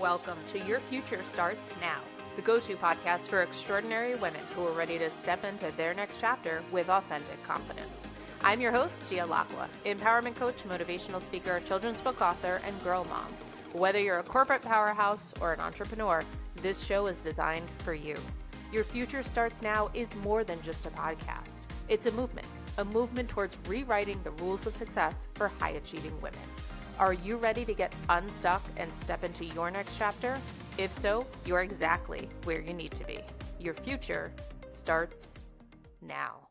Welcome to Your Future Starts Now, the go-to podcast for extraordinary women who are ready to step into their next chapter with authentic confidence. I'm your host, Giasits, empowerment coach, motivational speaker, children's book author, and girl mom. Whether you're a corporate powerhouse or an entrepreneur, this show is designed for you. Your Future Starts Now is more than just a podcast. It's a movement towards rewriting the rules of success for high-achieving women. Are you ready to get unstuck and step into your next chapter? If so, you're exactly where you need to be. Your future starts now.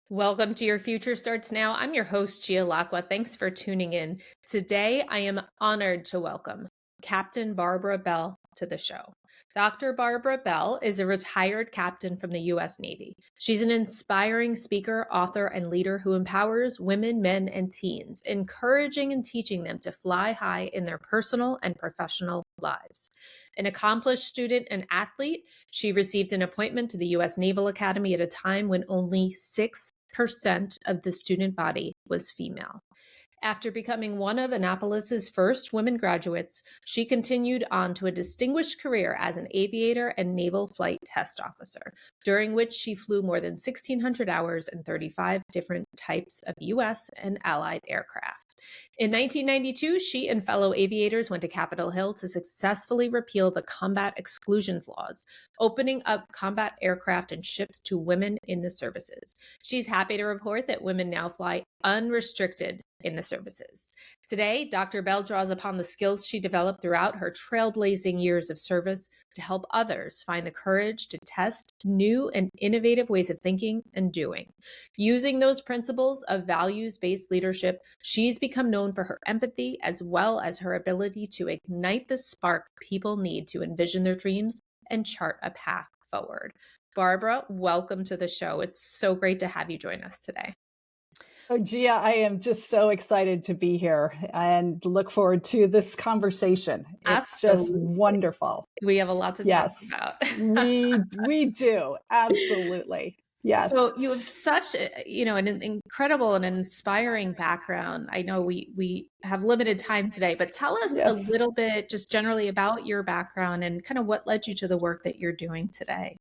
Welcome to Your Future Starts Now. I'm your host, Giasits. Thanks for tuning in. Today, I am honored to welcome Captain Barbara Bell to the show. Dr. Barbara Bell is a retired captain from the U.S. Navy. She's an inspiring speaker, author, and leader who empowers women, men, and teens, encouraging and teaching them to fly high in their personal and professional lives. An accomplished student and athlete, she received an appointment to the U.S. Naval Academy at a time when only 6% of the student body was female. After becoming one of Annapolis's first women graduates, she continued on to a distinguished career as an aviator and naval flight test officer, during which she flew more than 1,600 hours in 35 different types of U.S. and Allied aircraft. In 1992, she and fellow aviators went to Capitol Hill to successfully repeal the combat exclusions laws, opening up combat aircraft and ships to women in the services. She's happy to report that women now fly unrestricted in the services. Today, Dr. Bell draws upon the skills she developed throughout her trailblazing years of service to help others find the courage to test new and innovative ways of thinking and doing. Using those principles of values-based leadership, she's become known for her empathy as well as her ability to ignite the spark people need to envision their dreams and chart a path forward. Barbara, welcome to the show. It's so great to have you join us today. Oh, Gia, I am just so excited to be here and look forward to this conversation. It's just wonderful. We have a lot to talk about. we do. Absolutely. Yes. So you have such an incredible and inspiring background. I know we have limited time today, but tell us a little bit just generally about your background and kind of what led you to the work that you're doing today.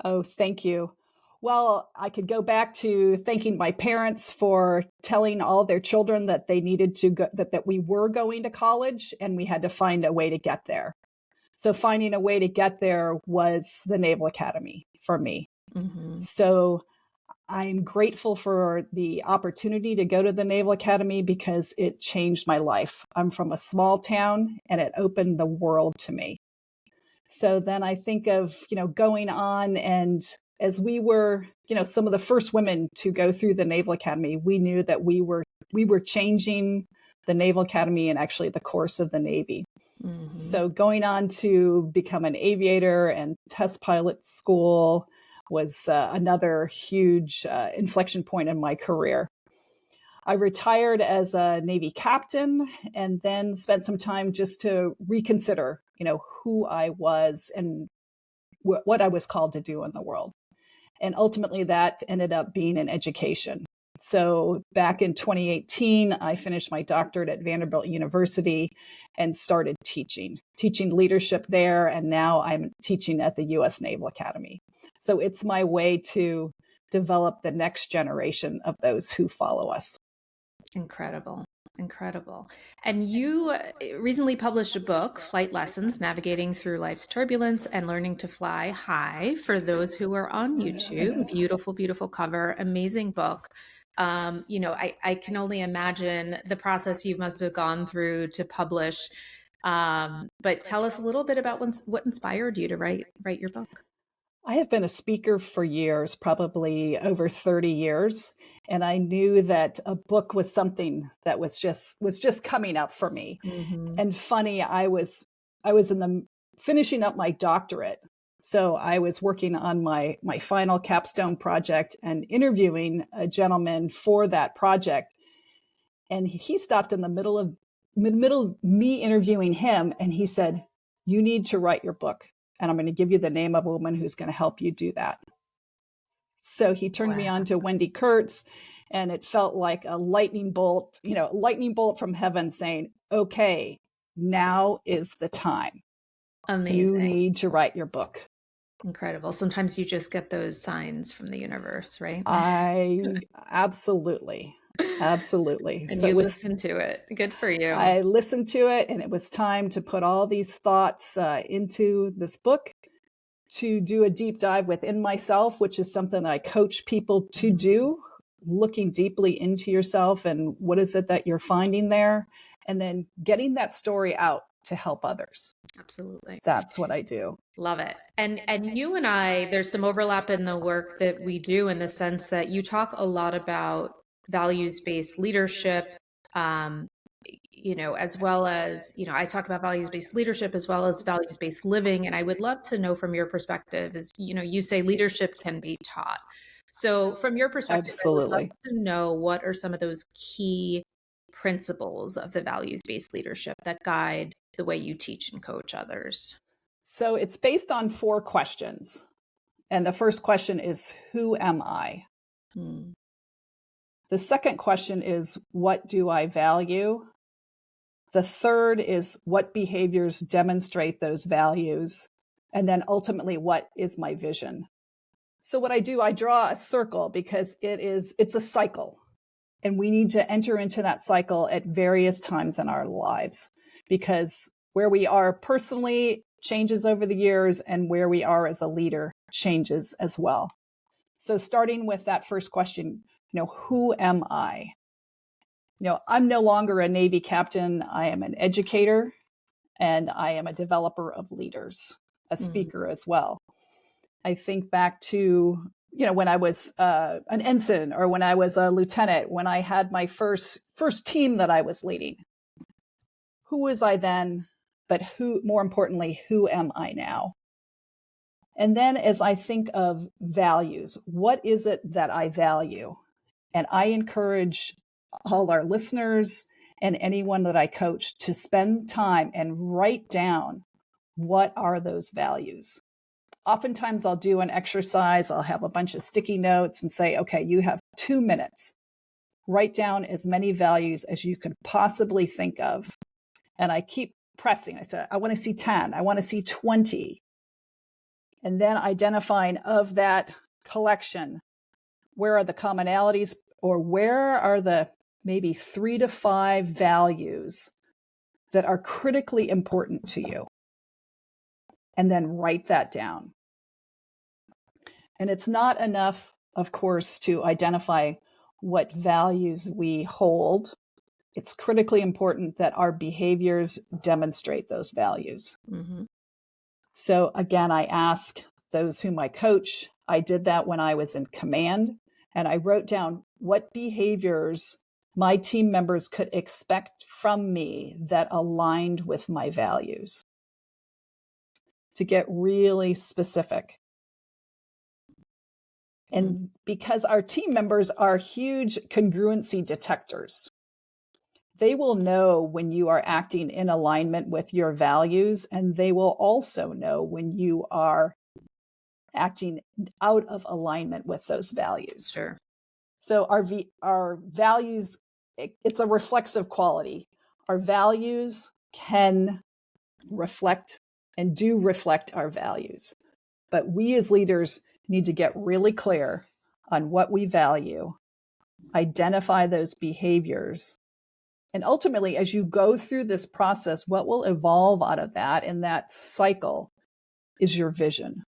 Oh, thank you. Well, I could go back to thanking my parents for telling all their children that they needed to go, that we were going to college and we had to find a way to get there. So finding a way to get there was the Naval Academy for me. Mm-hmm. So I'm grateful for the opportunity to go to the Naval Academy because it changed my life. I'm from a small town and it opened the world to me. So then I think of, going on, and as we were, some of the first women to go through the Naval Academy, we knew that we were changing the Naval Academy and actually the course of the Navy. Mm-hmm. So going on to become an aviator and test pilot school was another huge inflection point in my career. I retired as a Navy captain and then spent some time just to reconsider, who I was and what I was called to do in the world. And ultimately that ended up being in education. So back in 2018, I finished my doctorate at Vanderbilt University and started teaching leadership there. And now I'm teaching at the U.S. Naval Academy. So it's my way to develop the next generation of those who follow us. Incredible. And you recently published a book, Flight Lessons, Navigating Through Life's Turbulence and Learning to Fly High, for those who are on YouTube. Beautiful, beautiful cover, amazing book. I can only imagine the process you must have gone through to publish. But tell us a little bit about what inspired you to write your book. I have been a speaker for years, probably over 30 years. And I knew that a book was something that was just coming up for me. Mm-hmm. And funny, I was finishing up my doctorate. So I was working on my final capstone project and interviewing a gentleman for that project. And he stopped in the middle of me interviewing him. And he said, "You need to write your book. And I'm going to give you the name of a woman who's going to help you do that." So he turned me on to Wendy Kurtz, and it felt like a lightning bolt from heaven saying, "Okay, now is the time. Amazing. You need to write your book. Incredible. Sometimes you just get those signs from the universe, right? Absolutely. And So you listen to it. Good for you. I listened to it, and it was time to put all these thoughts into this book, to do a deep dive within myself, which is something I coach people to do, looking deeply into yourself and what is it that you're finding there, and then getting that story out to help others. Absolutely. That's what I do. Love it. And you and I, there's some overlap in the work that we do, in the sense that you talk a lot about values-based leadership, as well as, I talk about values-based leadership as well as values-based living. And I would love to know from your perspective is, you say leadership can be taught. So from your perspective, Absolutely. I would love to know, what are some of those key principles of the values-based leadership that guide the way you teach and coach others? So it's based on 4 questions. And the first question is, who am I? The second question is, what do I value? The third is, what behaviors demonstrate those values? And then ultimately, what is my vision? So what I do, I draw a circle, because it's a cycle. And we need to enter into that cycle at various times in our lives, because where we are personally changes over the years, and where we are as a leader changes as well. So starting with that first question, who am I? I'm no longer a Navy captain. I am an educator, and I am a developer of leaders, a speaker as well. I think back to, when I was an ensign, or when I was a lieutenant, when I had my first team that I was leading. Who was I then? But more importantly, who am I now? And then as I think of values, what is it that I value? And I encourage all our listeners and anyone that I coach to spend time and write down, what are those values? Oftentimes I'll do an exercise. I'll have a bunch of sticky notes and say, okay, you have 2 minutes. Write down as many values as you could possibly think of. And I keep pressing. I said, I want to see 10. I want to see 20. And then identifying of that collection, where are the commonalities, or where are the maybe 3 to 5 values that are critically important to you? And then write that down. And it's not enough, of course, to identify what values we hold. It's critically important that our behaviors demonstrate those values. So again, I ask those whom I coach. I did that when I was in command, and I wrote down what behaviors my team members could expect from me that aligned with my values, to get really specific. And because our team members are huge congruency detectors, they will know when you are acting in alignment with your values, and they will also know when you are acting out of alignment with those values. Sure. So our values, it's a reflexive quality. Our values can reflect and do reflect our values. But we as leaders need to get really clear on what we value, identify those behaviors. And ultimately, as you go through this process, what will evolve out of that in that cycle is your vision.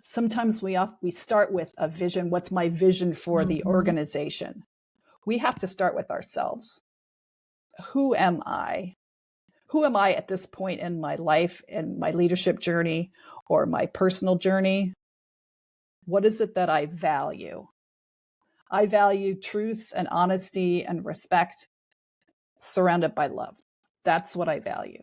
Sometimes we start with a vision. What's my vision for the organization? We have to start with ourselves. Who am I? Who am I at this point in my life, in my leadership journey, or my personal journey? What is it that I value? I value truth and honesty and respect, surrounded by love. That's what I value.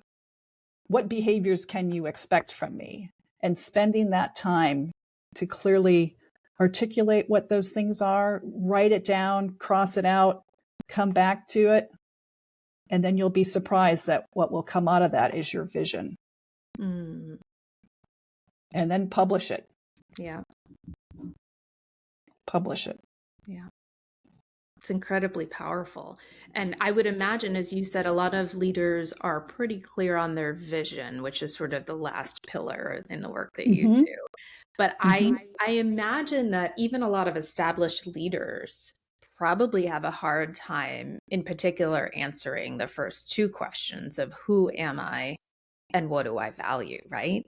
What behaviors can you expect from me? And spending that time to clearly articulate what those things are, write it down, cross it out, come back to it, and then you'll be surprised that what will come out of that is your vision. And then publish it. Yeah. Publish it. Yeah. It's incredibly powerful. And I would imagine, as you said, a lot of leaders are pretty clear on their vision, which is sort of the last pillar in the work that you Mm-hmm. do. But Mm-hmm. I imagine that even a lot of established leaders probably have a hard time, in particular, answering the first two questions of who am I and what do I value, right?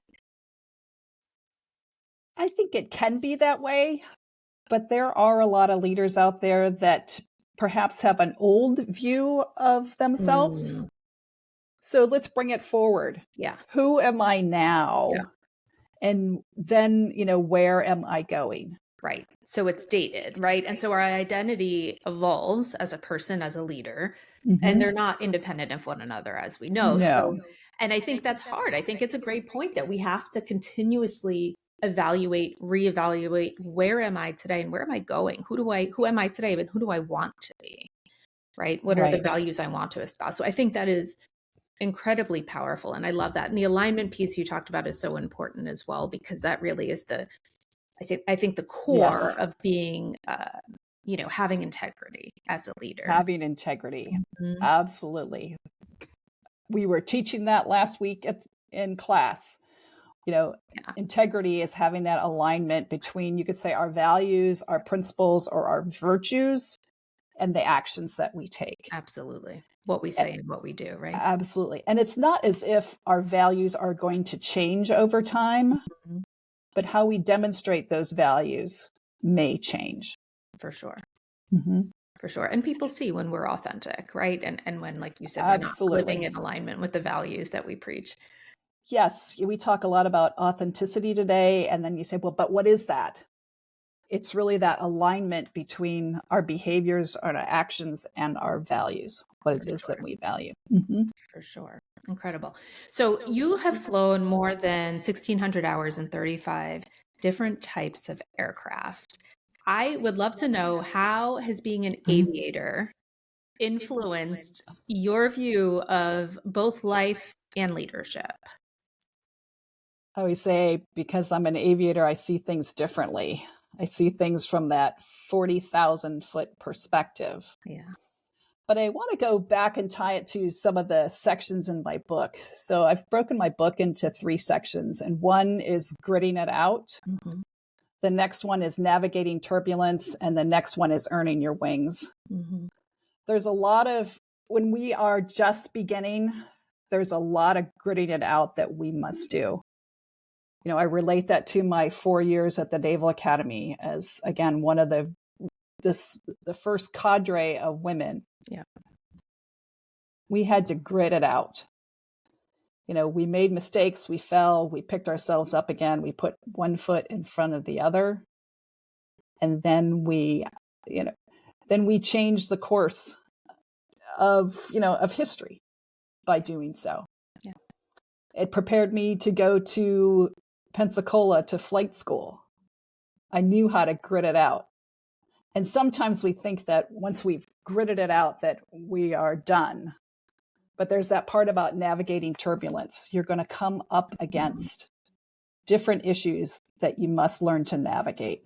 I think it can be that way, but there are a lot of leaders out there that perhaps have an old view of themselves. Mm, So let's bring it forward. yeah. Who am I Yeah. now? And then, where am I going? Right. So it's dated, right? And so our identity evolves as a person, as a leader, and Mm-hmm. they're not independent of one another, as we know. No. So, and I think that's hard. I think it's a great point that we have to continuously evaluate, reevaluate, where am I today and where am I going? Who am I today, and who do I want to be? Right? What are the Right. values I want to espouse? So I think that is incredibly powerful. And I love that. And the alignment piece you talked about is so important as well, because that really is I think the core Yes. of being, having integrity as a leader. Having integrity. Mhm. Absolutely. We were teaching that last week in class. Yeah, Integrity is having that alignment between, you could say, our values, our principles, or our virtues, and the actions that we take. absolutely. What we say and what we do, right? Absolutely. And it's not as if our values are going to change over time, Mhm. but how we demonstrate those values may change. For sure. Mm-hmm. For sure. And people see when we're authentic, right? And when, like you said, we're not living Absolutely. in alignment with the values that we preach. Yes, we talk a lot about authenticity today, and then you say, well, but what is that? It's really that alignment between our behaviors, our actions, and our values, what For it is that sure. we value. Mm-hmm. For sure. Incredible. So you have flown more than 1,600 hours in 35 different types of aircraft. I would love to know, how has being an aviator influenced your view of both life and leadership? I always say, because I'm an aviator, I see things differently. I see things from that 40,000-foot perspective. Yeah. But I want to go back and tie it to some of the sections in my book. So I've broken my book into 3 sections, and one is gritting it out. Mm-hmm. The next one is navigating turbulence, and the next one is earning your wings. Mm-hmm. There's a lot of, when we are just beginning, there's a lot of gritting it out that we must do. I relate that to my 4 years at the Naval Academy as, again, one of the first cadre of women. Yeah. We had to grit it out. We made mistakes, we fell, we picked ourselves up again, we put one foot in front of the other, and then we changed the course of history by doing so. Yeah. It prepared me to go to Pensacola to flight school. I knew how to grit it out. And sometimes we think that once we've gritted it out that we are done. But there's that part about navigating turbulence. You're going to come up against different issues that you must learn to navigate.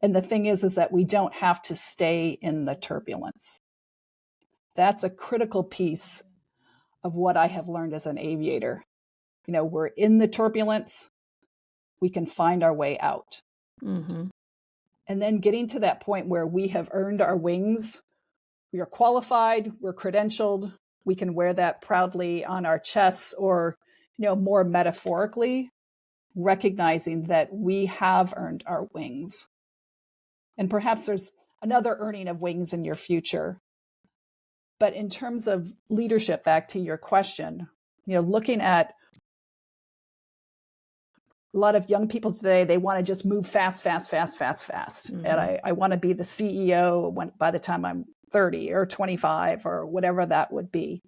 And the thing is that we don't have to stay in the turbulence. That's a critical piece of what I have learned as an aviator. We're in the turbulence. We can find our way out. Mm-hmm. And then getting to that point where we have earned our wings, we are qualified, we're credentialed, we can wear that proudly on our chests, or, more metaphorically, recognizing that we have earned our wings. And perhaps there's another earning of wings in your future. But in terms of leadership, back to your question, looking at a lot of young people today, they want to just move fast. Mm-hmm. And I want to be the CEO by the time I'm 30 or 25 or whatever that would be.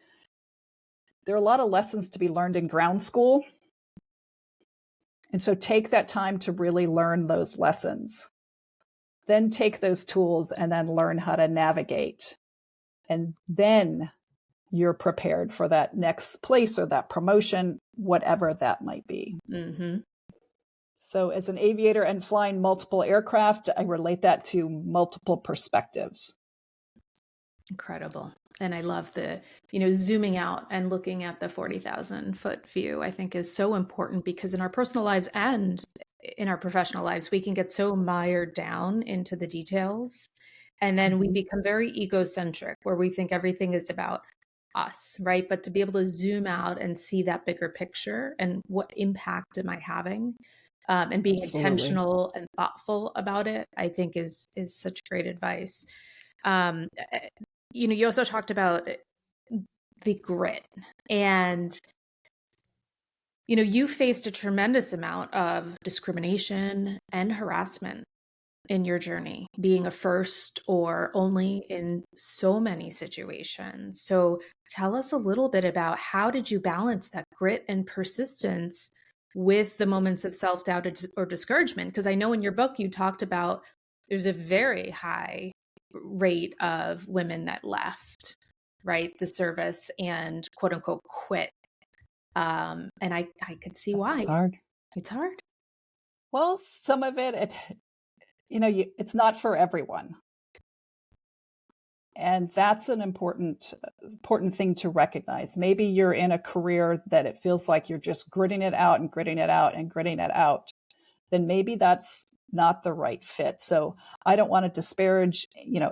There are a lot of lessons to be learned in ground school. And so take that time to really learn those lessons. Then take those tools and then learn how to navigate. And then you're prepared for that next place or that promotion, whatever that might be. Mm-hmm. So as an aviator and flying multiple aircraft, I relate that to multiple perspectives. Incredible. And I love the, zooming out and looking at the 40,000 foot view, I think is so important, because in our personal lives and in our professional lives, we can get so mired down into the details. And then we become very egocentric, where we think everything is about us, right? But to be able to zoom out and see that bigger picture and what impact am I having, and being intentional and thoughtful about it, I think is such great advice. You also talked about the grit, and you faced a tremendous amount of discrimination and harassment in your journey, being a first or only in so many situations. So tell us a little bit about, how did you balance that grit and persistence with the moments of self-doubt or discouragement? Because I know in your book you talked about there's a very high rate of women that left, right, the service and quote unquote quit. And I could see why. It's hard. Well, some of it, it's not for everyone. And that's an important thing to recognize. Maybe you're in a career that it feels like you're just gritting it out and gritting it out and gritting it out. Then maybe that's not the right fit. So I don't want to disparage,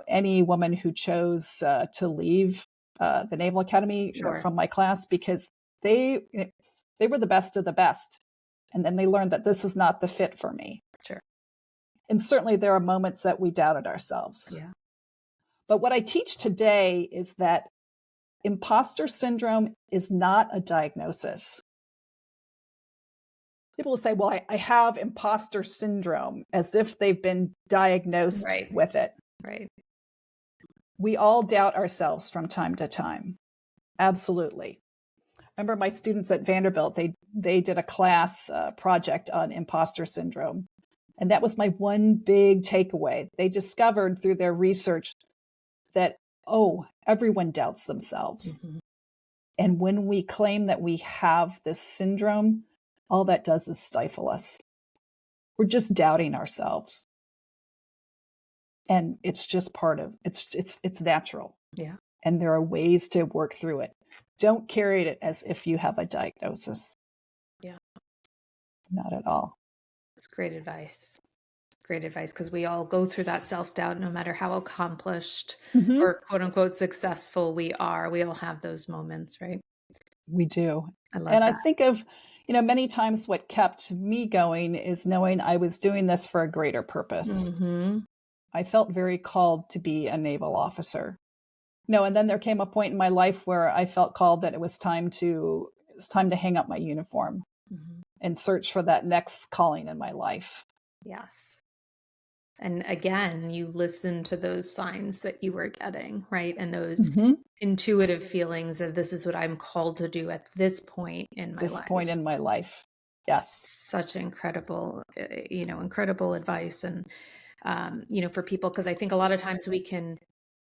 any woman who chose to leave the Naval Academy from my class, because they were the best of the best. And then they learned that this is not the fit for me. Sure. And certainly there are moments that we doubted ourselves. Yeah. But what I teach today is that imposter syndrome is not a diagnosis. People will say, well, I have imposter syndrome, as if they've been diagnosed with it. Right. We all doubt ourselves from time to time. Absolutely. I remember my students at Vanderbilt, they did a class project on imposter syndrome. And that was my one big takeaway. They discovered through their research that, everyone doubts themselves. Mm-hmm. And when we claim that we have this syndrome, all that does is stifle us. We're just doubting ourselves. And it's just it's natural. Yeah. And there are ways to work through it. Don't carry it as if you have a diagnosis. Yeah. Not at all. That's great advice. Great advice, because we all go through that self-doubt, no matter how accomplished or quote unquote successful we are. We all have those moments, right? We do. I love that. And I think of, many times what kept me going is knowing I was doing this for a greater purpose. Mm-hmm. I felt very called to be a naval officer. And then there came a point in my life where I felt called that it was time to hang up my uniform and search for that next calling in my life. Yes. And again, you listen to those signs that you were getting, right? And those intuitive feelings of, this is what I'm called to do at this point in my life. Yes. Such incredible, incredible advice. And, for people, because I think a lot of times we can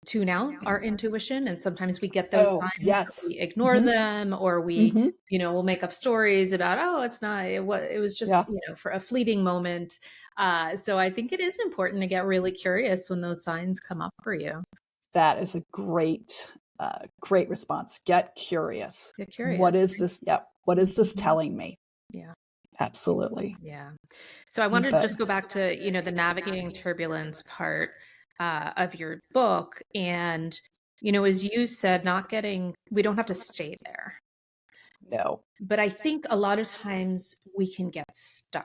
tune out our intuition, and sometimes we get those signs, yes. we ignore them, or we we'll make up stories about, it's not, it was just for a fleeting moment. So I think it is important to get really curious when those signs come up for you. That is a great response. Get curious. What is this? What is this telling me? Yeah. Absolutely. Yeah. So I wanted to just go back to, the navigating turbulence part of your book. And, as you said, we don't have to stay there. No. But I think a lot of times we can get stuck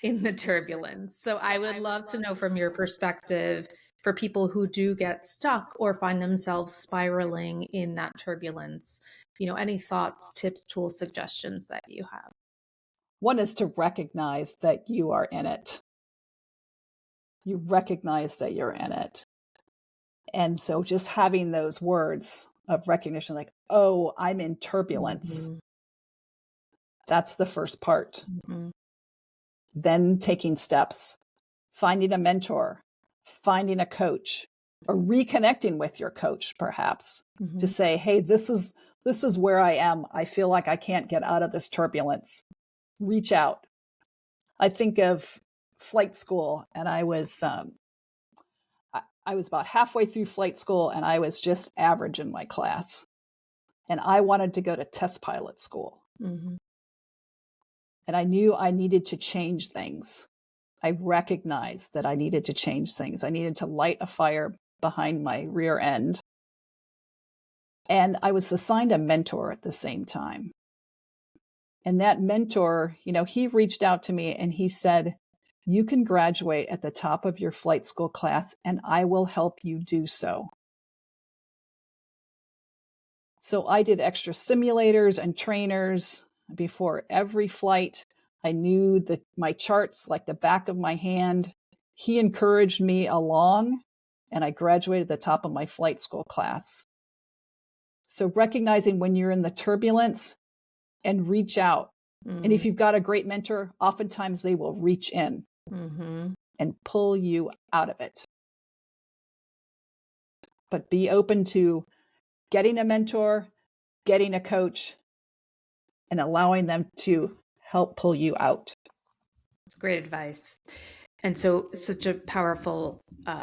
in the turbulence. So I would love to know, from your perspective, for people who do get stuck or find themselves spiraling in that turbulence, any thoughts, tips, tools, suggestions that you have? One is to recognize that you are in it. You recognize that you're in it. And so just having those words of recognition, like, I'm in turbulence. That's the first part. Then taking steps, finding a mentor, finding a coach, or reconnecting with your coach, perhaps, to say, hey, this is where I am. I feel like I can't get out of this turbulence. Reach out. I think of flight school, and I was I was about halfway through flight school and I was just average in my class. And I wanted to go to test pilot school. Mm-hmm. And I knew I needed to change things. I recognized that I needed to change things. I needed to light a fire behind my rear end. And I was assigned a mentor at the same time. And that mentor, he reached out to me and he said, you can graduate at the top of your flight school class and I will help you do so. So I did extra simulators and trainers before every flight. I knew my charts like the back of my hand. He encouraged me along, and I graduated at the top of my flight school class. So recognizing when you're in the turbulence and reach out. Mm-hmm. And if you've got a great mentor, oftentimes they will reach in and pull you out of it. But be open to getting a mentor, getting a coach, and allowing them to help pull you out. It's great advice. And so such a powerful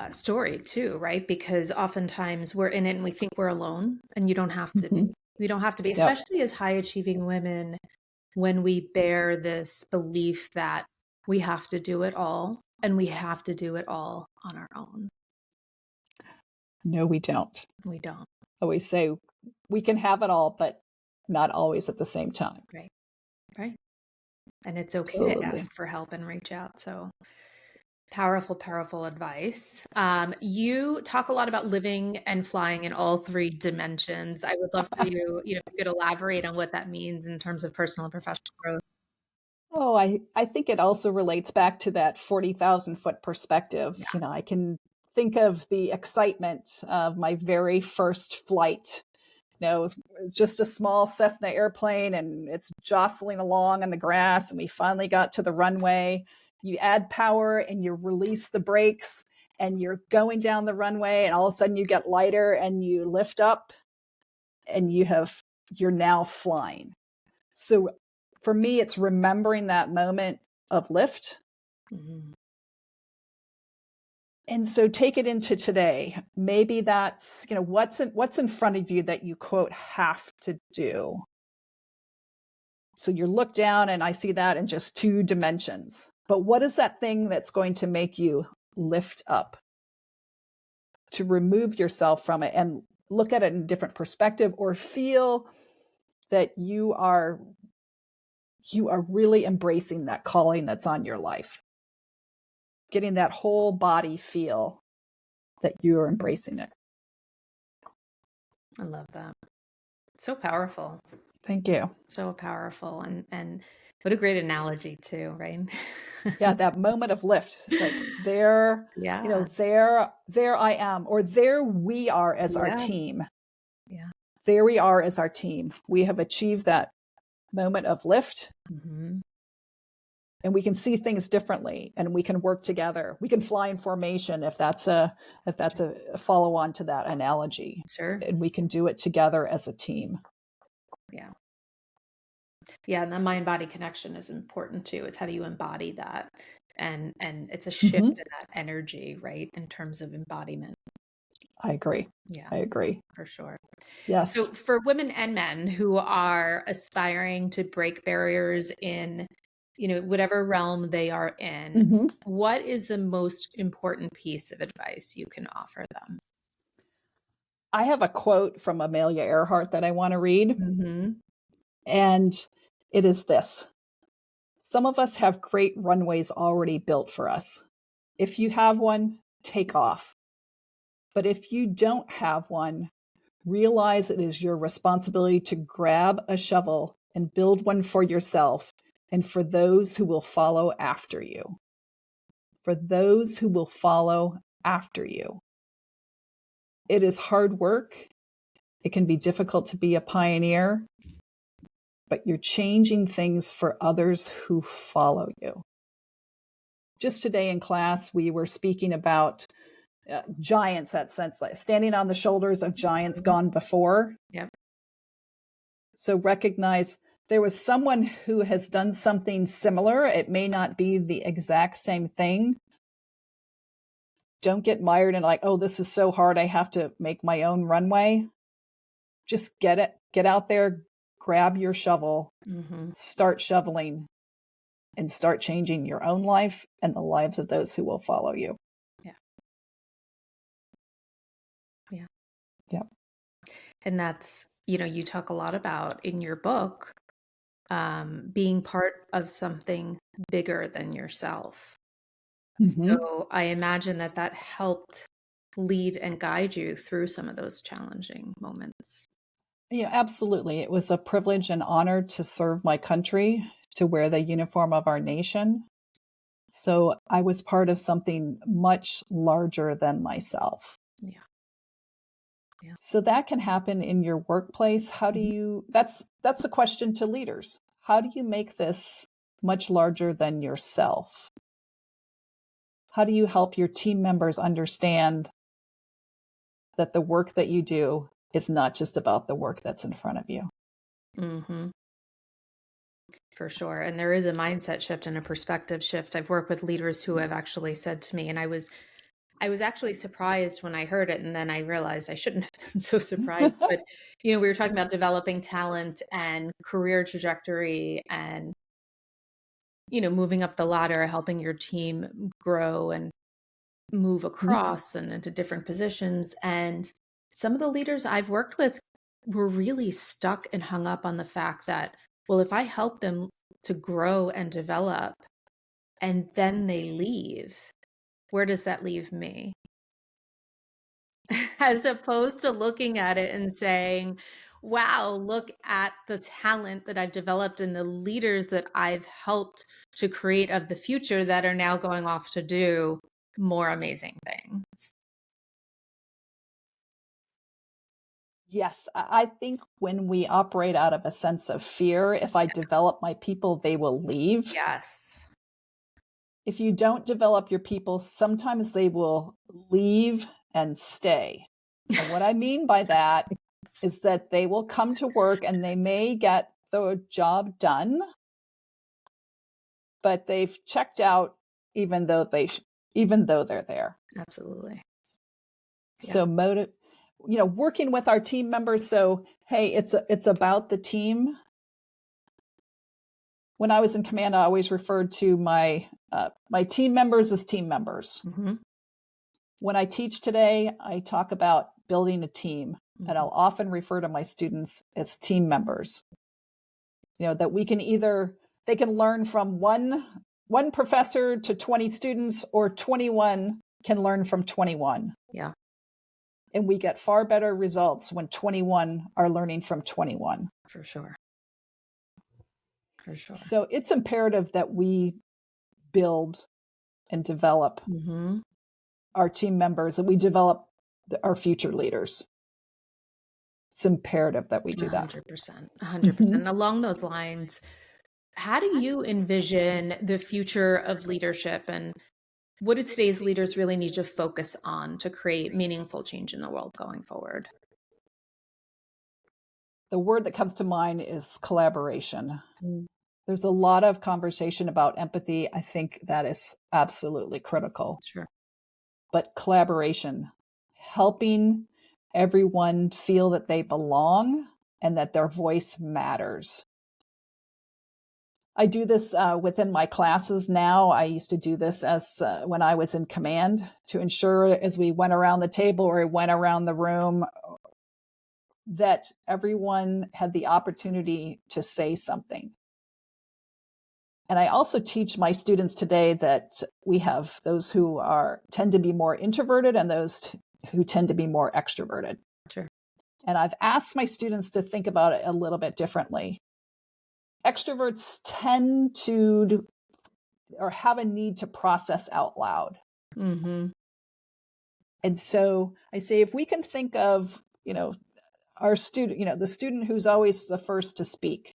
story too, right? Because oftentimes we're in it and we think we're alone, and you don't have to be. We don't have to be, especially as high achieving women, when we bear this belief that we have to do it all and we have to do it all on our own. No, we don't. We don't. I always say we can have it all, but not always at the same time. Right. Right. And it's okay Absolutely. to ask for help and reach out. So powerful, powerful advice. You talk a lot about living and flying in all three dimensions. I would love for you, if you could elaborate on what that means in terms of personal and professional growth. Oh, I think it also relates back to that 40,000 foot perspective. Yeah. I can think of the excitement of my very first flight. It was just a small Cessna airplane and it's jostling along on the grass. And we finally got to the runway. You add power and you release the brakes and you're going down the runway and all of a sudden you get lighter and you lift up and you're now flying. So for me, it's remembering that moment of lift. Mm-hmm. And so take it into today. Maybe that's, what's in front of you that you, quote, have to do. So you look down and I see that in just 2 dimensions. But what is that thing that's going to make you lift up? To remove yourself from it and look at it in a different perspective, or feel that you are really embracing that calling that's on your life. Getting that whole body feel that you are embracing it. I love that. So powerful. Thank you. So powerful. And what a great analogy too, right? Yeah, that moment of lift. It's like there, there I am, or there we are as our team. Yeah. There we are as our team. We have achieved that moment of lift. Mm-hmm. And we can see things differently and we can work together. We can fly in formation if that's a follow on to that analogy. Sure. And we can do it together as a team. Yeah. Yeah. And the mind body connection is important too. It's how do you embody that? And it's a shift in that energy, right? In terms of embodiment. I agree. Yeah. I agree. For sure. Yes. So for women and men who are aspiring to break barriers in whatever realm they are in, what is the most important piece of advice you can offer them? I have a quote from Amelia Earhart that I want to read. And it is this: some of us have great runways already built for us. If you have one, take off. But if you don't have one, realize it is your responsibility to grab a shovel and build one for yourself and for those who will follow after you. For those who will follow after you. It is hard work. It can be difficult to be a pioneer, but you're changing things for others who follow you. Just today in class, we were speaking about giants, that sense, like standing on the shoulders of giants gone before. Yep. So recognize there was someone who has done something similar. It may not be the exact same thing, don't get mired in like, oh, this is so hard, I have to make my own runway. Just get out there, grab your shovel, start shoveling, and start changing your own life and the lives of those who will follow you. Yeah. Yeah. Yeah. And that's, you talk a lot about in your book, being part of something bigger than yourself. So I imagine that helped lead and guide you through some of those challenging moments. Yeah, absolutely. It was a privilege and honor to serve my country, to wear the uniform of our nation. So I was part of something much larger than myself. Yeah. Yeah. So that can happen in your workplace. How do you, that's a question to leaders. How do you make this much larger than yourself? How do you help your team members understand that the work that you do is not just about the work that's in front of you? Mm-hmm. For sure. And there is a mindset shift and a perspective shift. I've worked with leaders who have actually said to me, and I was actually surprised when I heard it, and then I realized I shouldn't have been so surprised. But we were talking about developing talent and career trajectory and moving up the ladder, helping your team grow and move across and into different positions. And some of the leaders I've worked with were really stuck and hung up on the fact that, well, if I help them to grow and develop and then they leave, where does that leave me? As opposed to looking at it and saying, wow, look at the talent that I've developed and the leaders that I've helped to create of the future that are now going off to do more amazing things. Yes, I think when we operate out of a sense of fear, if I develop my people, they will leave. Yes. If you don't develop your people, sometimes they will leave and stay. And what I mean by that is that they will come to work and they may get the job done, but they've checked out even though they're there. Absolutely. So working with our team members. So, hey, it's about the team. When I was in command, I always referred to my team members as team members. Mm-hmm. When I teach today, I talk about building a team, and I'll often refer to my students as team members. That they can learn from one professor to 20 students, or 21 can learn from 21. Yeah. And we get far better results when 21 are learning from 21. For sure. For sure. So it's imperative that we build and develop our team members, and we develop our future leaders. It's imperative that we do that. 100%. 100%. Along those lines, how do you envision the future of leadership, and what do today's leaders really need to focus on to create meaningful change in the world going forward? The word that comes to mind is collaboration. There's a lot of conversation about empathy. I think that is absolutely critical. Sure. But collaboration, helping everyone feel that they belong and that their voice matters. I do this within my classes now. I used to do this as when I was in command, to ensure as we went around the table or went around the room that everyone had the opportunity to say something. And I also teach my students today that we have those who tend to be more introverted and those who tend to be more extroverted. Sure. And I've asked my students to think about it a little bit differently. Extroverts tend to or have a need to process out loud. Mm-hmm. And so I say, if we can think of, our student, the student who's always the first to speak,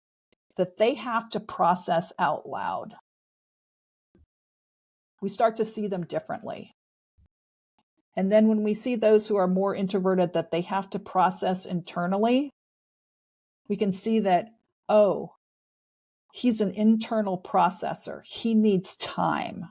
that they have to process out loud, we start to see them differently. And then when we see those who are more introverted, that they have to process internally, we can see that, oh, he's an internal processor. He needs time.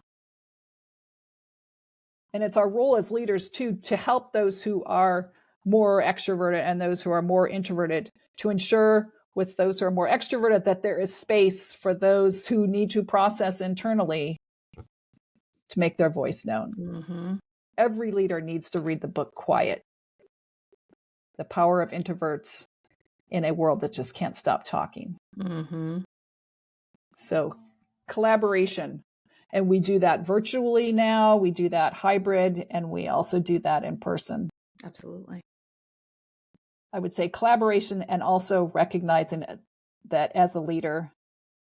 And it's our role as leaders too, to help those who are more extroverted and those who are more introverted, to ensure with those who are more extroverted that there is space for those who need to process internally to make their voice known. Mm-hmm. Every leader needs to read the book Quiet, The Power of Introverts in a World That Just Can't Stop Talking. Mm-hmm. So collaboration. And we do that virtually now. We do that hybrid, and we also do that in person. Absolutely. I would say collaboration, and also recognizing that as a leader,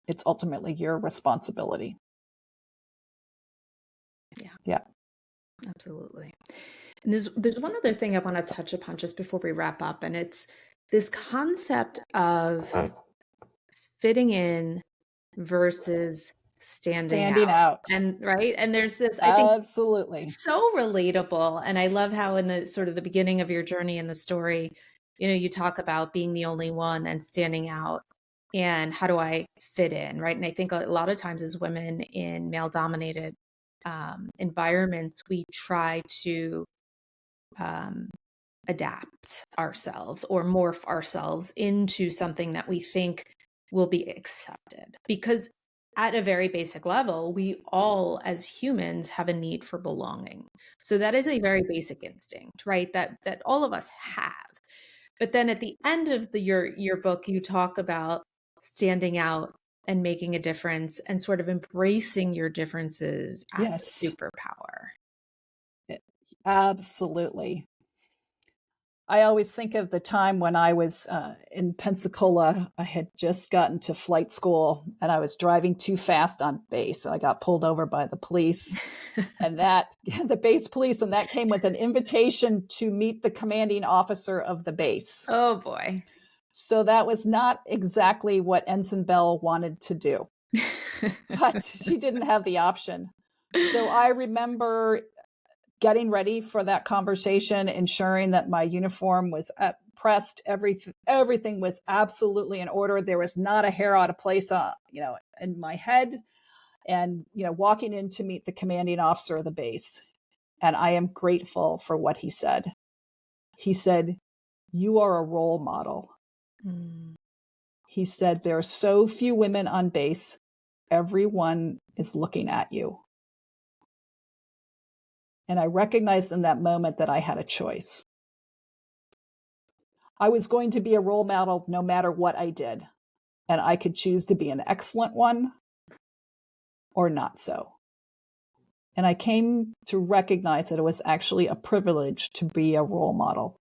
it's ultimately your responsibility. Yeah. Absolutely. And there's one other thing I want to touch upon just before we wrap up, and it's this concept of fitting in versus standing out. And right. And there's this, I think, absolutely so relatable. And I love how in the sort of the beginning of your journey in the story, you talk about being the only one and standing out, and how do I fit in, right? And I think a lot of times as women in male dominated environments, we try to adapt ourselves or morph ourselves into something that we think will be accepted, because at a very basic level, we all as humans have a need for belonging. So that is a very basic instinct, right? That all of us have. But then at the end of your book, you talk about standing out and making a difference and sort of embracing your differences as yes a superpower. Absolutely. I always think of the time when I was in Pensacola. I had just gotten to flight school, and I was driving too fast on base. I got pulled over by the police, and the base police, and that came with an invitation to meet the commanding officer of the base. Oh boy. So that was not exactly what Ensign Bell wanted to do, but she didn't have the option. So I remember getting ready for that conversation, ensuring that my uniform was pressed, everything was absolutely in order. There was not a hair out of place, in my head, and walking in to meet the commanding officer of the base. And I am grateful for what he said. He said, "You are a role model." Mm. He said, "There are so few women on base. Everyone is looking at you." And I recognized in that moment that I had a choice. I was going to be a role model no matter what I did. And I could choose to be an excellent one or not so. And I came to recognize that it was actually a privilege to be a role model.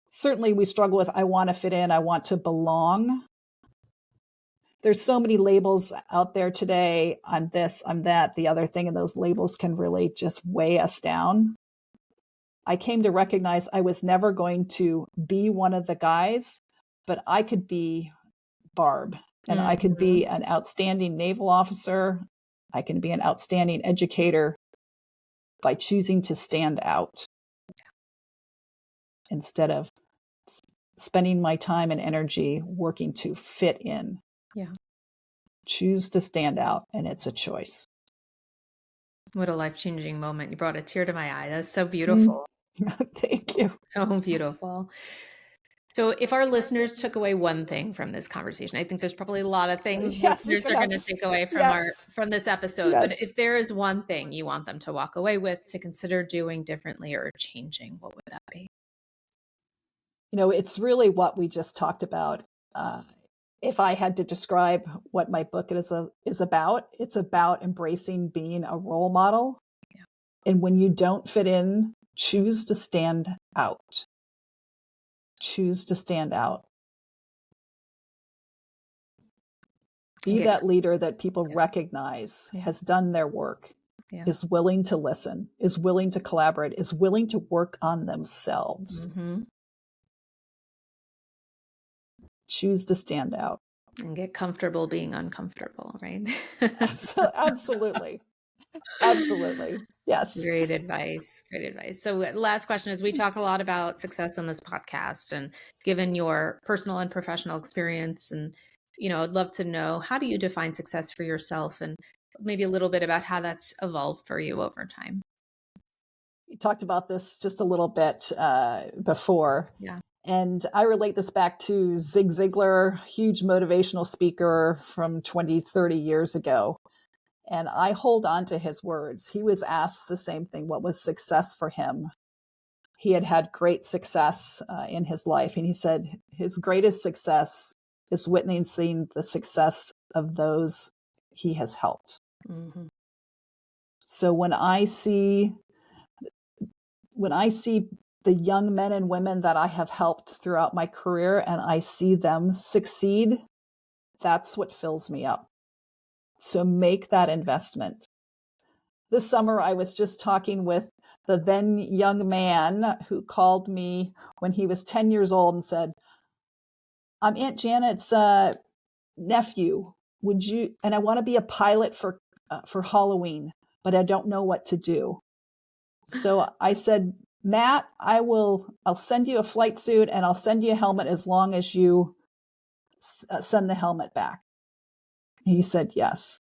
Certainly we struggle with, I want to fit in, I want to belong. There's so many labels out there today. I'm this, I'm that, the other thing, and those labels can really just weigh us down. I came to recognize I was never going to be one of the guys, but I could be Barb, and I could be an outstanding naval officer. I can be an outstanding educator by choosing to stand out instead of spending my time and energy working to fit in. Yeah. Choose to stand out, and it's a choice. What a life-changing moment. You brought a tear to my eye. That's so beautiful. Thank you. So beautiful. So if our listeners took away one thing from this conversation, I think there's probably a lot of things listeners are going to take away from this episode. Yes. But if there is one thing you want them to walk away with, to consider doing differently or changing, what would that be? It's really what we just talked about. If I had to describe what my book is about, it's about embracing being a role model. Yeah. And when you don't fit in, choose to stand out. Choose to stand out. Be that leader that people recognize has done their work, is willing to listen, is willing to collaborate, is willing to work on themselves. Mm-hmm. Choose to stand out. And get comfortable being uncomfortable, right? Absolutely. Absolutely. Yes. Great advice. Great advice. So last question is, we talk a lot about success on this podcast, and given your personal and professional experience, and, I'd love to know, how do you define success for yourself, and maybe a little bit about how that's evolved for you over time? talked about this just a little bit before. Yeah. And I relate this back to Zig Ziglar, huge motivational speaker from 20, 30 years ago. And I hold on to his words. He was asked the same thing. What was success for him? He had had great success in his life. And he said his greatest success is witnessing the success of those he has helped. Mm-hmm. So when I see the young men and women that I have helped throughout my career and I see them succeed, that's what fills me up. So make that investment. This summer, I was just talking with the then young man who called me when he was 10 years old and said, I'm Aunt Janet's nephew. And I want to be a pilot for Halloween, but I don't know what to do. So I said, Matt, I'll send you a flight suit and I'll send you a helmet as long as you send the helmet back. He said, yes.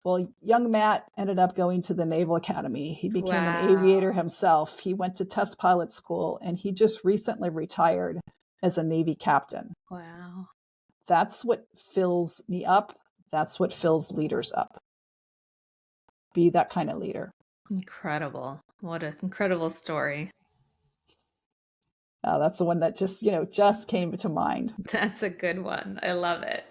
Well, young Matt ended up going to the Naval Academy. He became an aviator himself. He went to test pilot school and he just recently retired as a Navy captain. Wow. That's what fills me up. That's what fills leaders up. Be that kind of leader. Incredible. What an incredible story. That's the one that just came to mind. That's a good one. I love it.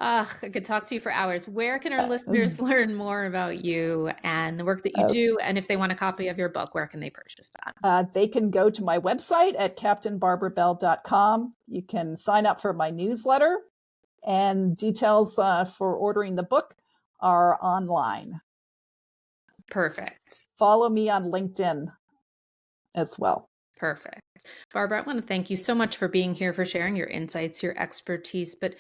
I could talk to you for hours. Where can our listeners learn more about you and the work that you do? And if they want a copy of your book, where can they purchase that? They can go to my website at captainbarbarabell.com. You can sign up for my newsletter, and details for ordering the book are online. Perfect. Follow me on LinkedIn as well. Perfect. Barbara, I want to thank you so much for being here, for sharing your insights, your expertise, but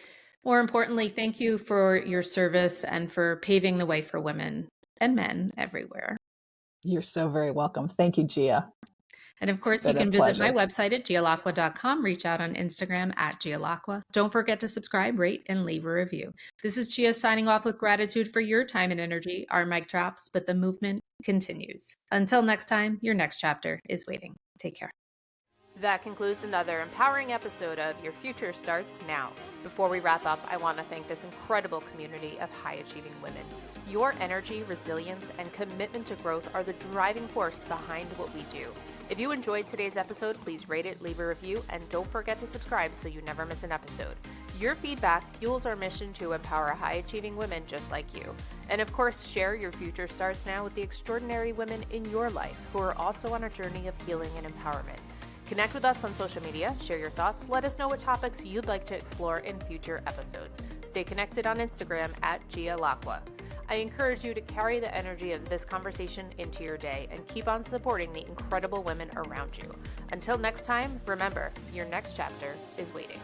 more importantly, thank you for your service and for paving the way for women and men everywhere. You're so very welcome. Thank you, Gia. And of course, you can visit my website at gialacqua.com. Reach out on Instagram at gialacqua. Don't forget to subscribe, rate, and leave a review. This is Gia signing off with gratitude for your time and energy. Our mic drops, but the movement continues. Until next time, your next chapter is waiting. Take care. That concludes another empowering episode of Your Future Starts Now. Before we wrap up, I want to thank this incredible community of high-achieving women. Your energy, resilience, and commitment to growth are the driving force behind what we do. If you enjoyed today's episode, please rate it, leave a review, and don't forget to subscribe so you never miss an episode. Your feedback fuels our mission to empower high-achieving women just like you. And of course, share Your Future Starts Now with the extraordinary women in your life who are also on a journey of healing and empowerment. Connect with us on social media, share your thoughts, let us know what topics you'd like to explore in future episodes. Stay connected on Instagram at gialacqua. I encourage you to carry the energy of this conversation into your day and keep on supporting the incredible women around you. Until next time, remember, your next chapter is waiting.